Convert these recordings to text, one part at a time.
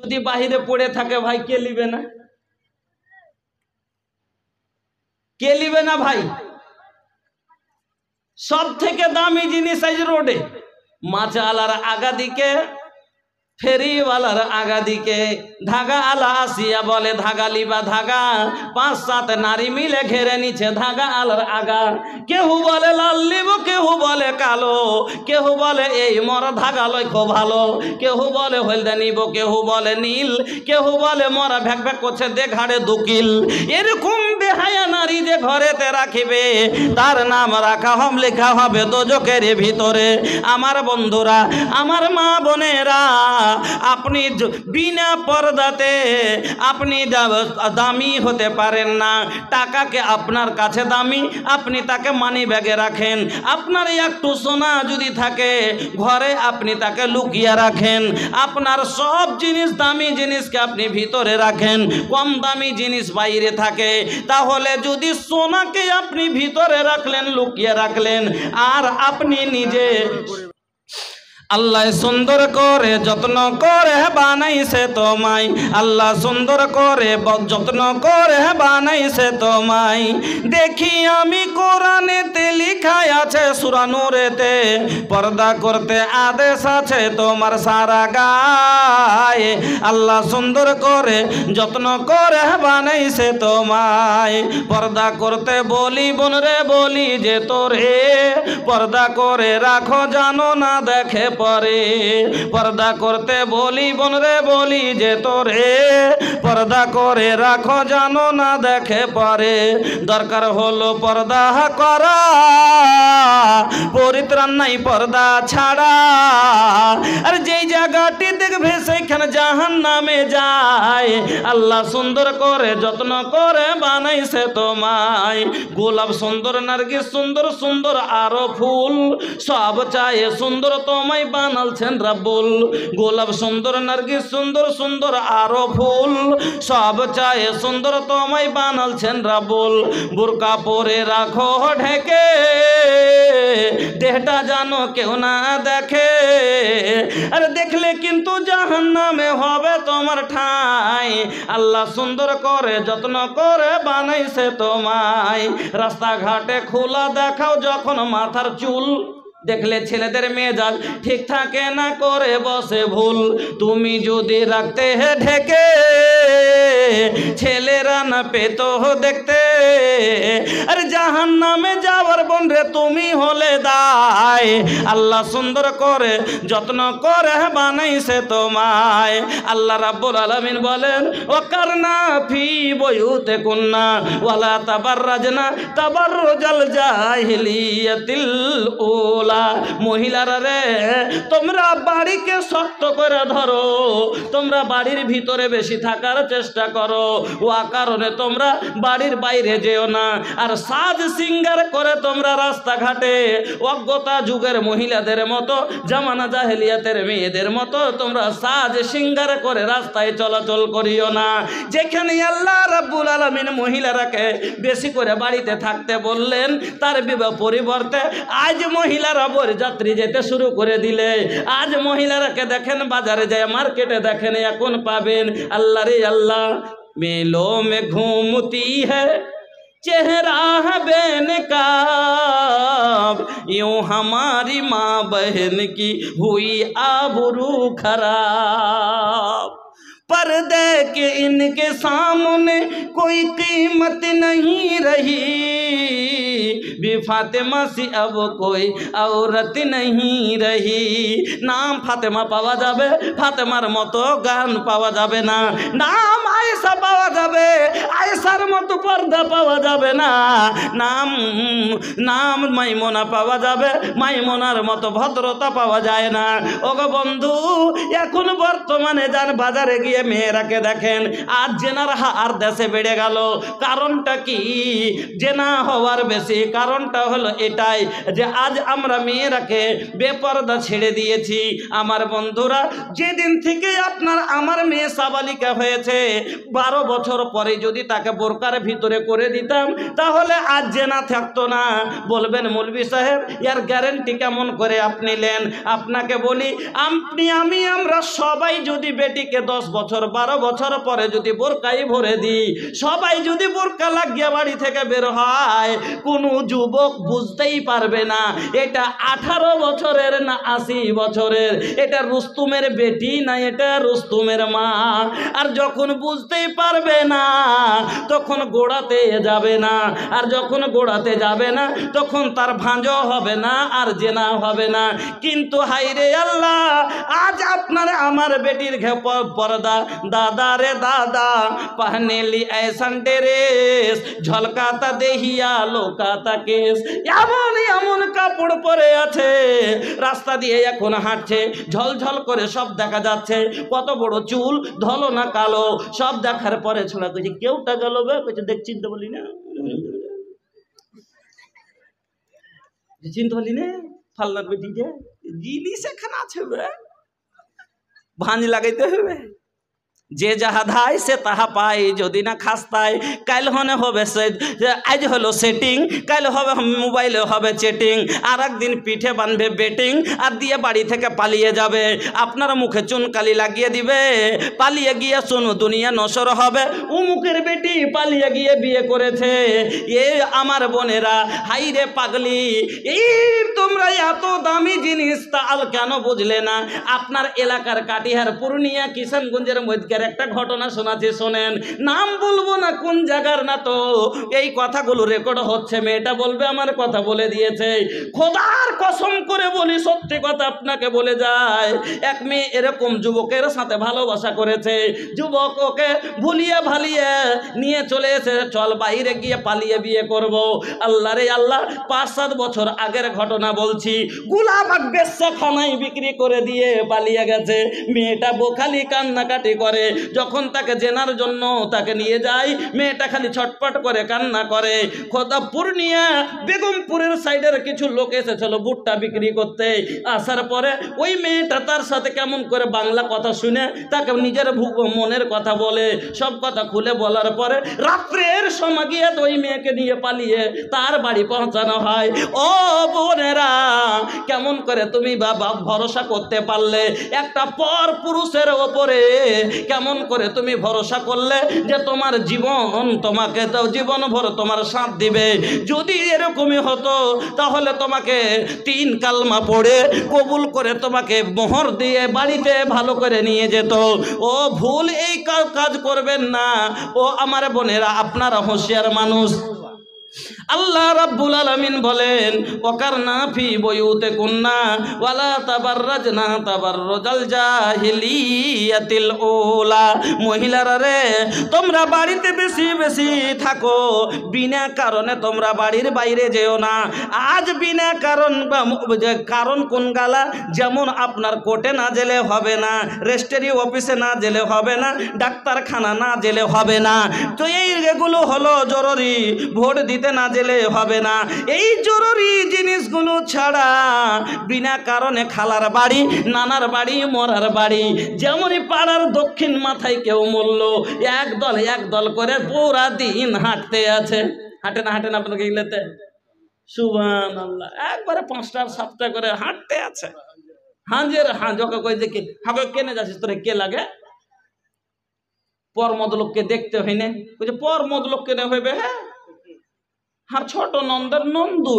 যদি বাহিরে পড়ে থাকে ভাই কে লিবে না? কে লিবে না ভাই? সব থেকে দামি জিনিস আজ রোডে, মাছআলার আগা দিকে, ফেরিওয়ালার আগা দিকে ধাগা আলা আসিয়া বলে ধাগা লিবা ধাগা, 5-7 নারী মিলে ঘেরে নিচ্ছে ধাগা আলার আগা। কেউ বলে লাল লিব, কেউ বলে কালো, কেউ বলে এই মর ধাগা লক্ষ্য ভালো, কেউ বলে হলদে নিব, কেউ বলে নীল, কেউ বলে মরা ভ্যাক ভ্যাক করছে দে ঘাড়ে দুকিল। এরকম বেহায়া নারী যে ঘরেতে রাখিবে তার নাম রাখা হবে, লেখা হবে দোজখের ভিতরে। আমার বন্ধুরা, আমার মা বোনেরা, আপনি বিনা পর্দাতে আপনি দামি হতে পারেন না। টাকাকে আপনার কাছে দামি, আপনি তাকে মানি ব্যাগে রাখেন। আপনার একটু সোনা যদি থাকে ঘরে, আপনি তাকে লুকিয়ে রাখেন। আপনার সব জিনিস, দামি জিনিসকে আপনি ভিতরে রাখেন, কম দামি জিনিস বাইরে থাকে। তাহলে যদি সোনাকে আপনি ভিতরে রাখলেন, লুকিয়ে রাখলেন, আর আপনি নিজে আল্লাহ সুন্দর করে যত্ন করে বানাইছে তোমায়, আল্লাহ সুন্দর করে যত্ন করে বানাইছে তোমায়। দেখি আমি কোরআনেতে লেখা আছে সূরা নূরেতে, পর্দা করতে আদেশ আছে তোমার সারা গায়ে। আল্লাহ সুন্দর করে যত্ন করে বানাইছে তোমায়। পর্দা করতে বলি বোন রে, বলি যে তোরে পর্দা করে রাখো, জানো না দেখে পরে। পর্দা করতে বলি বোন রে, বলি যে তোরে পর্দা করে রাখো, জানো না দেখে পরে। দরকার হলো পর্দা করা, পরিত্রাণ নাই পর্দা ছাড়া। আর যেই জায়গাটি দেখবে সেইখানে জাহান্নামে যায়। আল্লাহ সুন্দর করে যত্ন করে বানাইছে তোমায়। গোলাপ সুন্দর, নার্গিস সুন্দর সুন্দর আরো ফুল, সব চায়ে সুন্দর তোমায় বানালছেন রাব্বুল। গোলাপ সুন্দর, নার্গিস সুন্দর সুন্দর আরো ফুল, সব চায়ে সুন্দর তোমায় বানালছেন রাব্বুল। বুরকা পরে রাখো ঢেকে, দেহটা জানো কেউ না দেখে। আর দেখলে কিন্তু জাহান্নামে হবে তোমার ঠাঁই। আল্লাহ সুন্দর করে যত্ন করে বানাইছে তোমায়। রাস্তাঘাটে খোলা দেখাও যখন মাথার চুল, দেখলে ছেলেদের মেজাজ ঠিক থাকে না, করে বসে ভুল। তুমি যদি রাখতে ঢেকে, ছেলেরা না পেত দেখতে। আর জাহান্নামে যাওয়ার বোন রে তুমি হলে দায়। আল্লাহ সুন্দর করে যত্ন করে বানাইছে তোমায়। আল্লাহ রাব্বুল আলামিন বলেন, ওয়াকারনা ফি বুয়ুতিকুন্না ওয়ালা তাবাররাজনা তাবাররুজাল জাহিলিয়াতিল উলা। মহিলারা রে, তোমরা বাড়িকে শক্ত করে ধরো, তোমরা বাড়ির ভিতরে বেশি থাকার চেষ্টা করো। ও কারণে তোমরা বাড়ির বাইরে যেও না। আর সাজ সিঙ্গার করে তোমরা রাস্তাঘাটে অজ্ঞতা যুগের মহিলাদের মতো, জামানা জাহেলিয়াতের মেয়েদের মতো তোমরা সাজ সিঙ্গার করে রাস্তায় চলাচল করিও না। যেখানে আল্লাহ রাব্বুল আলামিন মহিলারাকে বেশি করে বাড়িতে থাকতে বললেন, তার পরিবর্তে আজ মহিলারা যাত্রী যেতে শুরু করে দিলে। আজ মহিলারাকে দেখেন বাজারে যায়, মার্কেটে দেখেন, এখন পাবেন আল্লাহ রে আল্লাহ, মেলো মে ঘুমতি है चेहरा है बेनकाब, यूं हमारी माँ बहन की हुई आबरू खराब। पर्दे के इनके सामने कोई कीमत नहीं रही, भी फातिमा सी अब कोई औरत नहीं रही। नाम फातिमा पावा जाबे, फातिमार मतो गान पावा जाबे ना। नाम आयशा पावा जाबे, आयशार मतो पर्दा पावा जाबे ना। नाम नाम মাইমুনা পাওয়া যাবে, মাইমুনার মতো ভদ্রতা পাওয়া যায় না। ওগো বন্ধু, এখন বর্তমানে যান বাজারে গিয়ে মেয়েরাকে দেখেন, আজ জেনার হার দেশে বেড়ে গেল। কারণটা কি? জেনা হওয়ার বেশি কারণটা হলো এটাই যে আজ আমরা মেয়েরাকে বেপরদা ছেড়ে দিয়েছি। আমার বন্ধুরা, যেদিন থেকে আপনার আমার মেয়ে সাবালিকা হয়েছে, 12 বছর পরে যদি তাকে বোরকার ভিতরে করে দিতাম, তাহলে আজ জেনা থাকতো না। বলবেন মৌলভী সাহেব, এর গ্যারেন্টি কেমন করে আপনি নেন? আপনাকে বলি, আমরা সবাই যদি বেটিকে 10 বছর বছর 12 বছর পরে যদি বোরকাই ভরে দিই, সবাই যদি বোরকা লাগিয়ে বাড়ি থেকে বের হয়, কোনো যুবক বুঝতেই পারবে না এটা 18 বছরের না 80 বছরের, এটা রুস্তুমের বেটি না এটা রুস্তুমের মা। আর যখন বুঝতেই পারবে না তখন গোড়াতে যাবে না, আর যখন গোড়াতে যাবে না তখন তার ভাঁজও হবে না আর জেনা হবে না। কিন্তু হাইরে আল্লাহ, আজ আপনার আমার বেটির পর্দা, দাদা রে দাদা পহনেলি ऐसन ड्रेस ঝলকাতা দেহিয়া লোকাতা কেস, এমন এমন কাপড় পরে আছে, রাস্তা দিয়ে এখন হাঁটছে, ঝলঝল করে সব দেখা যাচ্ছে, কত বড় চুল, ধলো না কালো, সব দেখার পরে ছোড়া কইছে কেউটা গেল বে, কইছে দেখ চিনতে বলি না, চিনতে বলি না ফাল্লার বেটি যে জিনিস এখানে আছে বে, ভাঁজ লাগাইতে হবে। যে যাহা ধায় সে তাহা পায়, যদি না খাস্তায় কাল হনে হবে আজ হলো সেটিং, কাল হবে মোবাইলে হবে চেটিং, আর একদিন পিঠে বানবে বেটিং, আর দিয়ে বাড়ি থেকে পালিয়ে যাবে, আপনার মুখে চুনকালি লাগিয়ে দিবে, পালিয়ে গিয়ে শুনো দুনিয়া নসর হবে, উমুকের বেটি পালিয়ে গিয়ে বিয়ে করেছে। এ আমার বোনেরা, হাই রে পাগলি, এই তোমরা এত দামি জিনিস তাল কেন বুঝলে না? আপনার এলাকার কাটিহার, পূর্ণিয়া, কিষানগঞ্জের মধ্যে একটা ঘটনা শোনাচ্ছি, শোনেন, নাম বলবো না কোন জায়গার, না তো এই কথাগুলো রেকর্ড হচ্ছে, মেয়েটা বলবে আমার কথা বলে দিয়েছে, খোদার কসম করে বলি সত্যি কথা আপনাকে বলে যায়, এক মেয়ে এরকম যুবকের সাথে ভালোবাসা করেছে, যুবক ওকে ভুলিয়ে ভালিয়ে নিয়ে চলে এসে চল বাইরে গিয়ে পালিয়ে বিয়ে করব। আল্লাহ রে আল্লাহ, 5-7 বছর আগের ঘটনা বলছি, গুলাবাগ বেশ্যাখানায় বিক্রি করে দিয়ে পালিয়ে গেছে। মেয়েটা বোখালি কান্নাকাটি করে, যখন তাকে জেনার জন্য তাকে নিয়ে যায়, মেয়েটা খালি ছটপট করে কান্না করে। খোদা পূর্ণিয়া বেগমপুরের সাইডের কিছু লোক এসেছিল ভুট্টা বিক্রি করতে, আসার পরে ওই মেয়েটা তার সাথে কেমন করে বাংলা কথা শুনে তাকে নিজের মনের কথা বলে, সব কথা খুলে বলার পরে রাত্রের সময় গিয়ে ওই মেয়েকে নিয়ে পালিয়ে তার বাড়ি পৌঁছানো হয়। ও বোনেরা, কেমন করে তুমি বাবা ভরসা করতে পারলে একটা পর পুরুষের ওপরে? কেমন করে তুমি ভরসা করলে যে তোমার জীবন তোমাকে তো জীবন ভর তোমার সাথ দিবে? যদি এরকমই হতো তাহলে তোমাকে 3 কালমা পড়ে কবুল করে তোমাকে মোহর দিয়ে বাড়িতে ভালো করে নিয়ে যেত। ও ভুল এই কাজ করবেন না। ও আমার বোনেরা, আপনারা হুঁশিয়ার মানুষ। আল্লাহ রাব্বুল আলামিন বলেন, ওয়াকারনা ফি বুয়ুতিকুন্না ওয়ালা তাবাররাজনা তাবাররুজাল জাহিলিয়াতিল উলা। মহিলারা রে, তোমরা বাড়িতে বেশি বেশি থাকো, বিনা কারণে তোমরা বাড়ির বাইরে যেও না। আজ বিনা কারণ বা কারণ কোন গালা, যেমন আপনার কোর্টে না গেলে হবে না, রেজিস্ট্রি অফিসে না গেলে হবে না, ডাক্তারখানা না গেলে হবে না। তো এইগুলো হলো জরুরি, ভোট দিতে না গেলে হবে না। এই জরুরি জিনিসগুলো ছাড়া বিনা কারণে খালার বাড়ি, নানার বাড়ি, মরার বাড়ি, যেমনই পাড়ার দক্ষিণ মাথায় কেউ মরল, এক দল করে পুরা দিন হাঁটতে আছে। হাঁটে না আপনাকে ইলেতে? সুবহানাল্লাহ, একবারে 5টা 7টা করে হাঁটতে আছে। হাঁজের হাঁজকে কই যে হাঁকে কেনে যাচ্ছিস তোরে কে লাগে? পর মদলোককে দেখতে হয় না, কই যে পর মদলোক কেনে হইবে? হ্যাঁ, আর ছোট নন্দের নন্দু,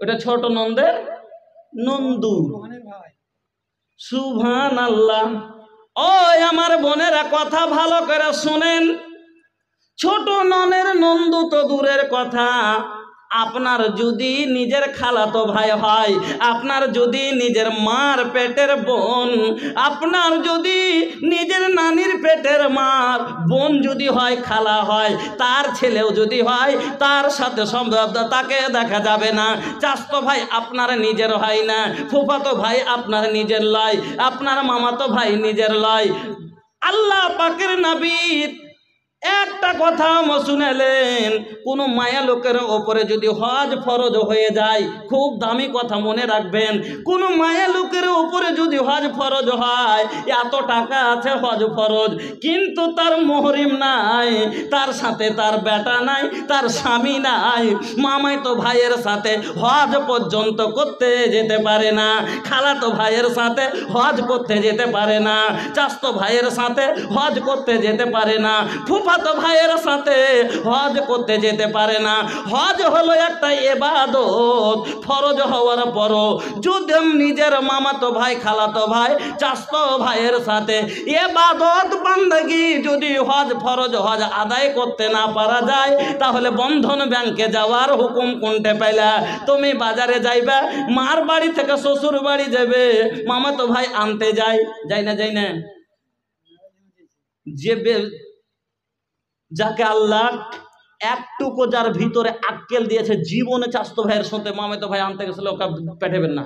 ওইটা ছোট নন্দের নন্দু। সুবহানাল্লাহ। ও আমার বোনেরা, কথা ভালো করে শুনেন, ছোট ননের নন্দু তো দূরের কথা, আপনার যদি নিজের খালাতো ভাই হয়, আপনার যদি নিজের মার পেটের বোন, আপনার যদি নিজের নানির পেটের মার বোন যদি হয়, খালা হয়, তার ছেলেও যদি হয়, তার সাথে সম্ভব তাকে দেখা যাবে না। চাচতো ভাই আপনার নিজের হয় না, ফুফাতো ভাই আপনার নিজের লয়, আপনার মামাতো ভাই নিজের লয়। আল্লাহ পাকের নবী একটা কথা শুনেলেন, কোন মায়া লোকের ওপরে যদি হজ ফরজ হয়ে যায়, খুব দামি কথা মনে রাখবেন, কোন মায়া লোকের ওপরে যদি হজ ফরজ হয়, এত টাকা আছে হজ ফরজ, কিন্তু তার মুহরিম নাই, তার সাথে তার বেটা নাই, তার স্বামী নাই, মামাতো ভাইয়ের সাথে হজ পর্যন্ত করতে যেতে পারে না, খালাতো ভাইয়ের সাথে হজ করতে যেতে পারে না, চাচতো ভাইয়ের সাথে হজ করতে যেতে পারে না, ফুফাতো ভাইয়ের সাথে হজ করতে যেতে পারে না। হজ হলো একটা ইবাদত, ফরজ হওয়ার পরও যদি নিজের মামাতো ভাই, খালাতো ভাই, চাচতো ভাইয়ের সাথে ইবাদত বান্দাগি যদি হজ ফরজ হজ আদায় করতে না পারা যায়, তাহলে বন্ধন ব্যাংকে যাওয়ার হুকুম কোনটা পেলা? তুমি বাজারে যাইবা, মার বাড়ি থেকে শ্বশুর বাড়ি যাবে, মামাতো ভাই আনতে যায় যাই না, যে যাকে আল্লাহ একটুকু যার ভিতরে আক্কেল দিয়েছে, জীবনে চাচতো ভাইয়ের সাথে মামাতো ভাই আনতে গেছিল ওকে পেটাবেন না।